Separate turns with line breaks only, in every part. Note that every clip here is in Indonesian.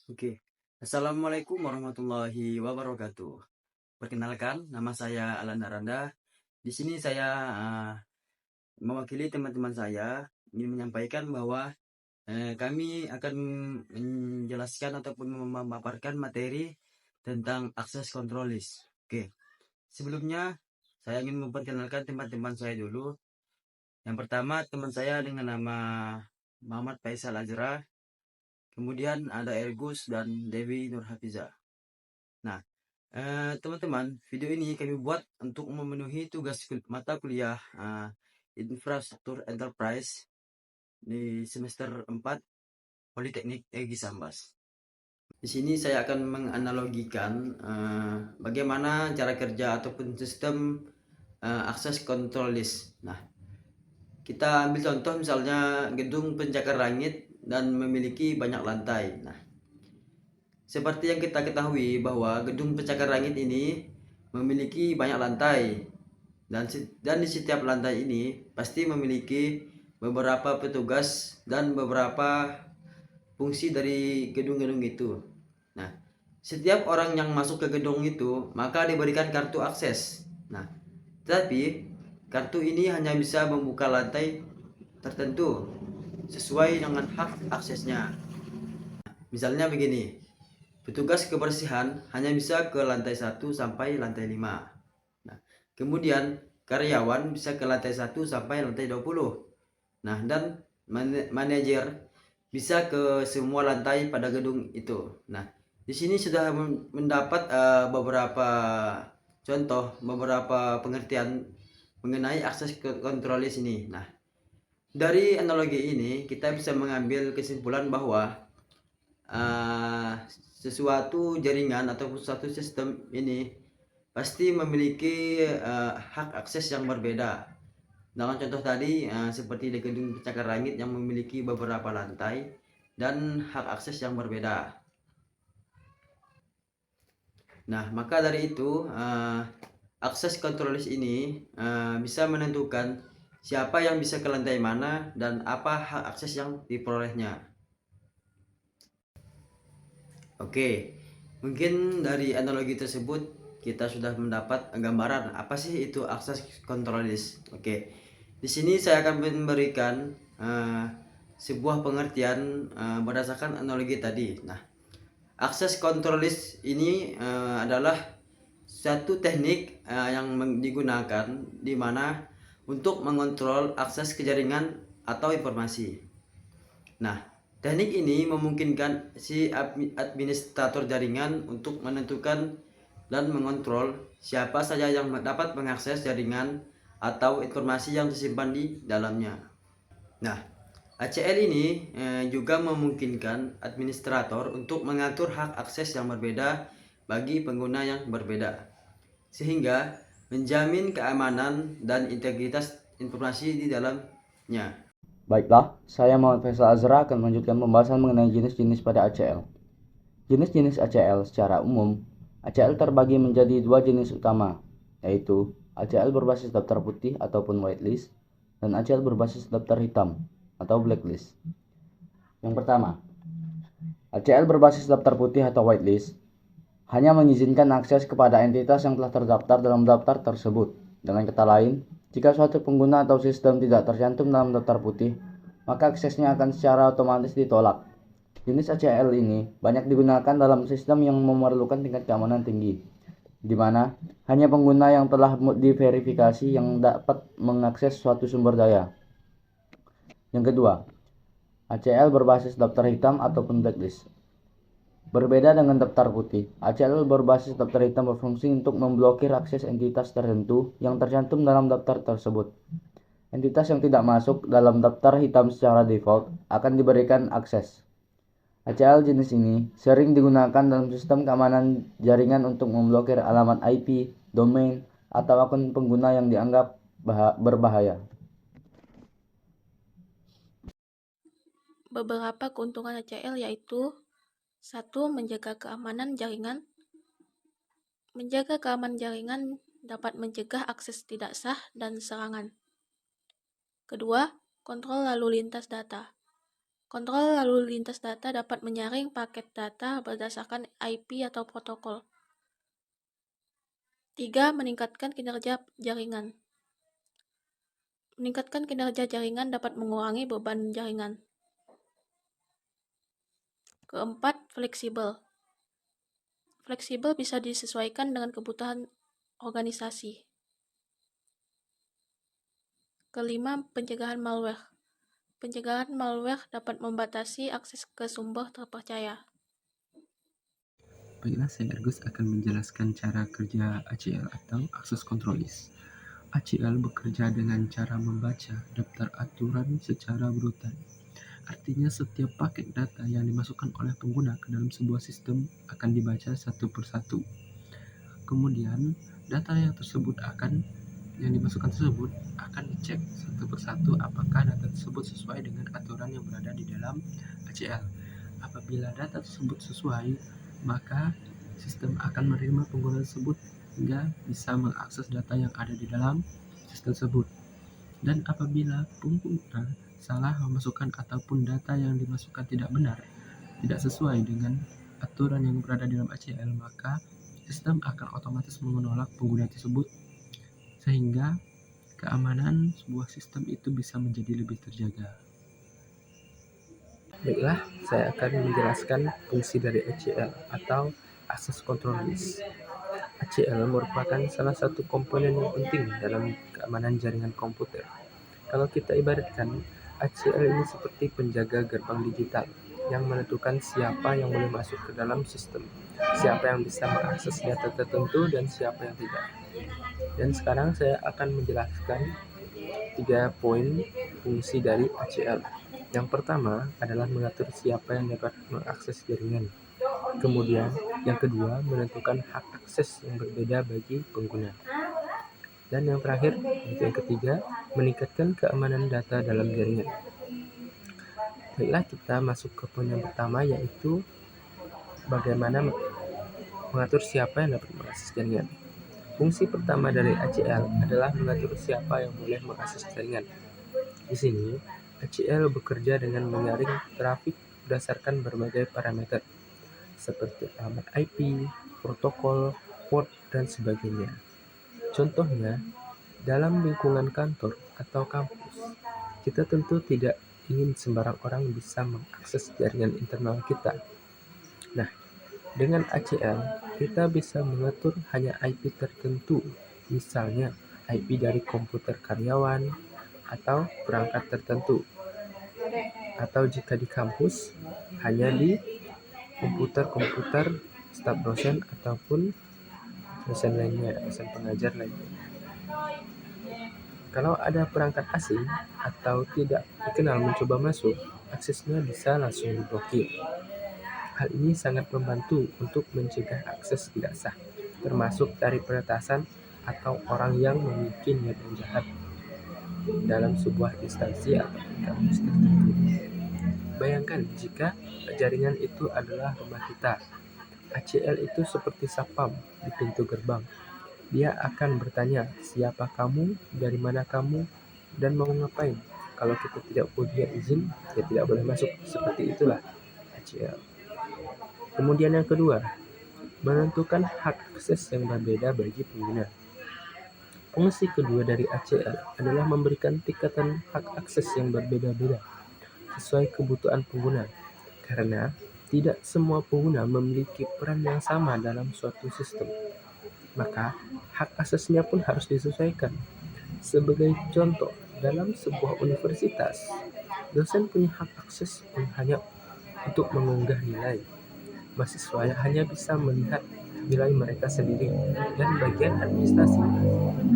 Oke. Assalamualaikum warahmatullahi wabarakatuh. Perkenalkan, nama saya Alan Naranda. Di sini saya mewakili teman-teman saya ingin menyampaikan bahwa kami akan menjelaskan ataupun memaparkan materi tentang akses control list. Oke. Sebelumnya saya ingin memperkenalkan teman-teman saya dulu. Yang pertama, teman saya dengan nama Muhammad Faisal Azra. Kemudian ada Ergus dan Dewi Nurhafiza. Nah, teman-teman, video ini kami buat untuk memenuhi tugas mata kuliah Infrastruktur Enterprise di semester 4 Politeknik Egi Sambas. Di sini saya akan menganalogikan bagaimana cara kerja ataupun sistem akses control list. Nah, kita ambil contoh misalnya gedung pencakar langit dan memiliki banyak lantai. Nah, seperti yang kita ketahui bahwa gedung pencakar langit ini memiliki banyak lantai dan di setiap lantai ini pasti memiliki beberapa petugas dan beberapa fungsi dari gedung-gedung itu. Nah, setiap orang yang masuk ke gedung itu maka diberikan kartu akses. Nah, tetapi kartu ini hanya bisa membuka lantai tertentu sesuai dengan hak aksesnya. Misalnya begini, petugas kebersihan hanya bisa ke lantai 1 sampai lantai 5. Nah, kemudian karyawan bisa ke lantai 1 sampai lantai 20. Nah, dan manajer bisa ke semua lantai pada gedung itu. Nah, di sini sudah mendapat beberapa contoh, beberapa pengertian mengenai akses kontrol di sini. Nah, dari analogi ini kita bisa mengambil kesimpulan bahwa uh, sesuatu jaringan atau suatu sistem ini pasti memiliki hak akses yang berbeda. Dalam contoh tadi seperti di gedung pencakar langit yang memiliki beberapa lantai dan hak akses yang berbeda. Nah, maka dari itu akses kontrolis ini bisa menentukan siapa yang bisa ke lantai mana dan apa hak akses yang diperolehnya. Oke, mungkin dari analogi tersebut kita sudah mendapat gambaran apa sih itu akses control list. Oke, di sini saya akan memberikan sebuah pengertian berdasarkan analogi tadi. Nah, akses control list ini adalah satu teknik yang digunakan di mana untuk mengontrol akses ke jaringan atau informasi. Nah, teknik ini memungkinkan si administrator jaringan untuk menentukan dan mengontrol siapa saja yang dapat mengakses jaringan atau informasi yang tersimpan di dalamnya. Nah, ACL ini juga memungkinkan administrator untuk mengatur hak akses yang berbeda bagi pengguna yang berbeda, sehingga menjamin keamanan dan integritas informasi di dalamnya.
Baiklah, saya Muhammad Faisal Azra akan melanjutkan pembahasan mengenai jenis-jenis pada ACL. Jenis-jenis ACL secara umum, ACL terbagi menjadi dua jenis utama, yaitu ACL berbasis daftar putih ataupun whitelist, dan ACL berbasis daftar hitam atau blacklist. Yang pertama, ACL berbasis daftar putih atau whitelist hanya mengizinkan akses kepada entitas yang telah terdaftar dalam daftar tersebut. Dengan kata lain, jika suatu pengguna atau sistem tidak tercantum dalam daftar putih, maka aksesnya akan secara otomatis ditolak. Jenis ACL ini banyak digunakan dalam sistem yang memerlukan tingkat keamanan tinggi, di mana hanya pengguna yang telah diverifikasi yang dapat mengakses suatu sumber daya. Yang kedua, ACL berbasis daftar hitam ataupun blacklist. Berbeda dengan daftar putih, ACL berbasis daftar hitam berfungsi untuk memblokir akses entitas tertentu yang tercantum dalam daftar tersebut. Entitas yang tidak masuk dalam daftar hitam secara default akan diberikan akses. ACL jenis ini sering digunakan dalam sistem keamanan jaringan untuk memblokir alamat IP, domain, atau akun pengguna yang dianggap berbahaya.
Beberapa keuntungan ACL yaitu: 1. Menjaga keamanan jaringan. Menjaga keamanan jaringan dapat mencegah akses tidak sah dan serangan. Kedua, kontrol lalu lintas data. Kontrol lalu lintas data dapat menyaring paket data berdasarkan IP atau protokol. 3. Meningkatkan kinerja jaringan. Meningkatkan kinerja jaringan dapat mengurangi beban jaringan. Keempat, fleksibel. Fleksibel bisa disesuaikan dengan kebutuhan organisasi. Kelima, pencegahan malware. Pencegahan malware dapat membatasi akses ke sumber terpercaya.
Baiklah, saya Argus akan menjelaskan cara kerja ACL atau Access Control List. ACL bekerja dengan cara membaca daftar aturan secara berurutan. Artinya setiap paket data yang dimasukkan oleh pengguna ke dalam sebuah sistem akan dibaca satu persatu. Kemudian, data yang dimasukkan tersebut akan dicek satu persatu apakah data tersebut sesuai dengan aturan yang berada di dalam ACL. Apabila data tersebut sesuai, maka sistem akan menerima pengguna tersebut hingga bisa mengakses data yang ada di dalam sistem tersebut. Dan apabila pengguna salah memasukkan ataupun data yang dimasukkan tidak benar, tidak sesuai dengan aturan yang berada di dalam ACL, maka sistem akan otomatis menolak pengguna tersebut sehingga keamanan sebuah sistem itu bisa menjadi lebih terjaga. Baiklah, saya akan menjelaskan fungsi dari ACL atau Access Control List. ACL merupakan salah satu komponen yang penting dalam keamanan jaringan komputer. Kalau kita ibaratkan, ACL ini seperti penjaga gerbang digital yang menentukan siapa yang boleh masuk ke dalam sistem, siapa yang bisa mengakses data tertentu, dan siapa yang tidak. Dan sekarang saya akan menjelaskan 3 poin fungsi dari ACL. Yang pertama adalah mengatur siapa yang dapat mengakses jaringan. Kemudian, yang kedua, menentukan hak akses yang berbeda bagi pengguna. Dan yang terakhir, yang ketiga, meningkatkan keamanan data dalam jaringan. Baiklah, kita masuk ke poin yang pertama, yaitu bagaimana mengatur siapa yang dapat mengakses jaringan. Fungsi pertama dari ACL adalah mengatur siapa yang boleh mengakses jaringan. Di sini, ACL bekerja dengan menyaring trafik berdasarkan berbagai parameter, seperti alamat IP, protokol, port, dan sebagainya. Contohnya, dalam lingkungan kantor atau kampus, kita tentu tidak ingin sembarang orang bisa mengakses jaringan internal kita. Nah, dengan ACL, kita bisa mengatur hanya IP tertentu, misalnya IP dari komputer karyawan atau perangkat tertentu. Atau jika di kampus, hanya di komputer-komputer staf dosen ataupun dosen lainnya, dosen pengajar lainnya. Kalau ada perangkat asing atau tidak dikenal mencoba masuk, aksesnya bisa langsung diblokir. Hal ini sangat membantu untuk mencegah akses tidak sah, termasuk dari peretasan atau orang yang memiliki niat yang jahat dalam sebuah instansi atau kampus tertentu. Bayangkan jika jaringan itu adalah rumah kita. ACL itu seperti satpam di pintu gerbang. Dia akan bertanya, siapa kamu, dari mana kamu, dan mau ngapain. Kalau kita tidak punya izin, ya tidak boleh masuk. Seperti itulah ACL. Kemudian yang kedua, menentukan hak akses yang berbeda bagi pengguna. Fungsi kedua dari ACL adalah memberikan tingkatan hak akses yang berbeda-beda sesuai kebutuhan pengguna. Karena tidak semua pengguna memiliki peran yang sama dalam suatu sistem, maka hak aksesnya pun harus disesuaikan. Sebagai contoh, dalam sebuah universitas, dosen punya hak akses hanya untuk mengunggah nilai. Mahasiswa hanya bisa melihat nilai mereka sendiri, dan bagian administrasi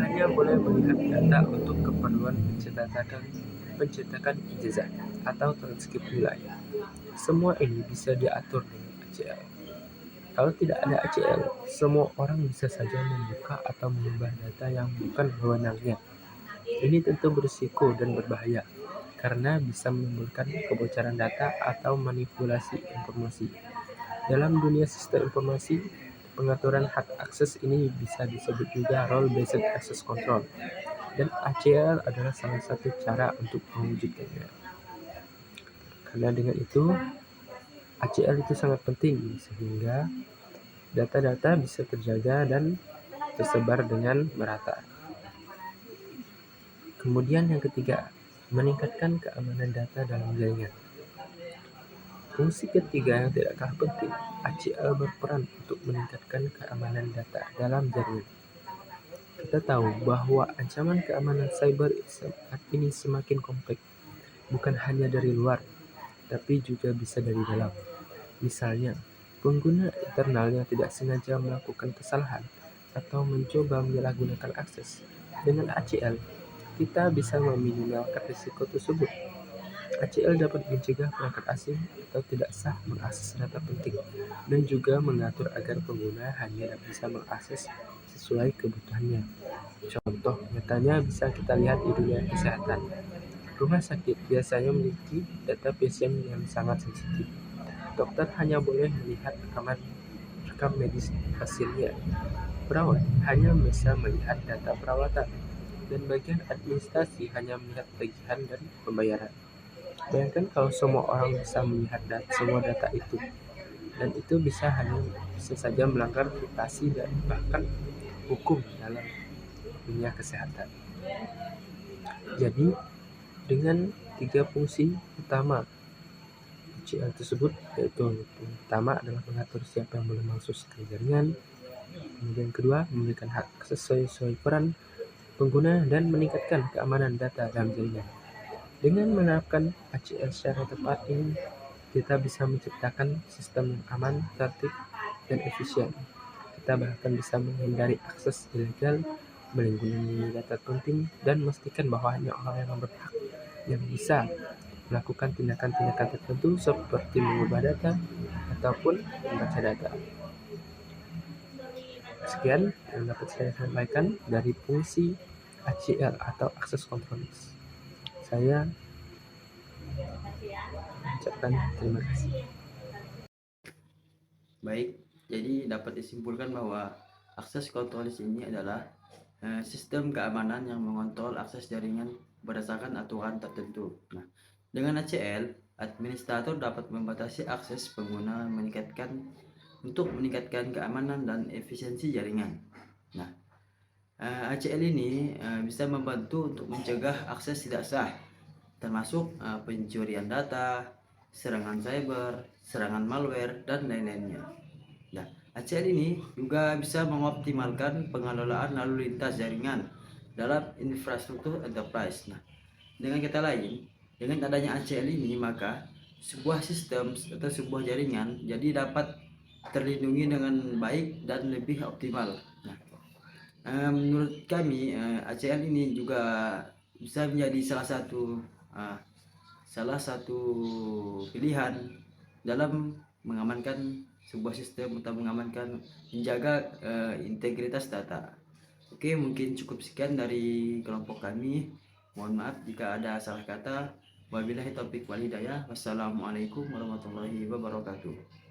hanya boleh melihat data untuk keperluan pencetakan ijazah atau transkrip nilai. Semua ini bisa diatur dengan ACL. Kalau tidak ada ACL, semua orang bisa saja membuka atau mengubah data yang bukan wewenangnya. Ini tentu berisiko dan berbahaya, karena bisa menimbulkan kebocoran data atau manipulasi informasi. Dalam dunia sistem informasi, pengaturan hak akses ini bisa disebut juga role-based access control, dan ACL adalah salah satu cara untuk mewujudkannya. Karena dengan itu, ACL itu sangat penting sehingga data-data bisa terjaga dan tersebar dengan merata. Kemudian yang ketiga, meningkatkan keamanan data dalam jaringan. Fungsi ketiga yang tidak kalah penting, ACL berperan untuk meningkatkan keamanan data dalam jaringan. Kita tahu bahwa ancaman keamanan cyber saat ini semakin kompleks, bukan hanya dari luar, tapi juga bisa dari dalam. Misalnya, pengguna internalnya tidak sengaja melakukan kesalahan atau mencoba menyalahgunakan akses. Dengan ACL, kita bisa meminimalkan risiko tersebut. ACL dapat mencegah perangkat asing atau tidak sah mengakses data penting dan juga mengatur agar pengguna hanya bisa mengakses sesuai kebutuhannya. Contoh nyatanya bisa kita lihat di dunia kesehatan. Rumah sakit biasanya memiliki data pasien yang sangat sensitif. Dokter hanya boleh melihat rekam medis pasiennya. Perawat hanya bisa melihat data perawatan, dan bagian administrasi hanya melihat tagihan dan pembayaran. Bayangkan kalau semua orang bisa melihat semua data itu, dan itu bisa saja melanggar privasi dan bahkan hukum dalam dunia kesehatan. Jadi, dengan 3 fungsi utama ACL tersebut, yaitu pertama adalah mengatur siapa yang boleh masuk ke jaringan, kemudian kedua memberikan hak sesuai peran pengguna dan meningkatkan keamanan data dalam jaringan. Dengan menerapkan ACL secara tepat ini, kita bisa menciptakan sistem yang aman, tertib, dan efisien. Kita bahkan bisa menghindari akses ilegal, melindungi data penting, dan memastikan bahwa hanya orang yang berhak yang bisa melakukan tindakan-tindakan tertentu seperti mengubah data ataupun membaca data. Sekian yang dapat saya sampaikan dari fungsi ACL atau Access Control List. Saya ucapkan terima kasih.
Baik, jadi dapat disimpulkan bahwa akses control list ini adalah sistem keamanan yang mengontrol akses jaringan berdasarkan aturan tertentu. Nah, dengan ACL, administrator dapat membatasi akses pengguna untuk meningkatkan keamanan dan efisiensi jaringan. Nah, ACL ini bisa membantu untuk mencegah akses tidak sah, termasuk pencurian data, serangan cyber, serangan malware, dan lain-lainnya. Nah, ACL ini juga bisa mengoptimalkan pengelolaan lalu lintas jaringan dalam infrastruktur enterprise. Nah, dengan kata lain, dengan adanya ACL ini maka sebuah sistem atau sebuah jaringan jadi dapat terlindungi dengan baik dan lebih optimal. Nah, menurut kami ACL ini juga bisa menjadi salah satu pilihan dalam mengamankan sebuah sistem atau menjaga integritas data. Oke, mungkin cukup sekian dari kelompok kami. Mohon maaf jika ada salah kata. Wabillahi taufiq wal hidayah. Wassalamualaikum warahmatullahi wabarakatuh.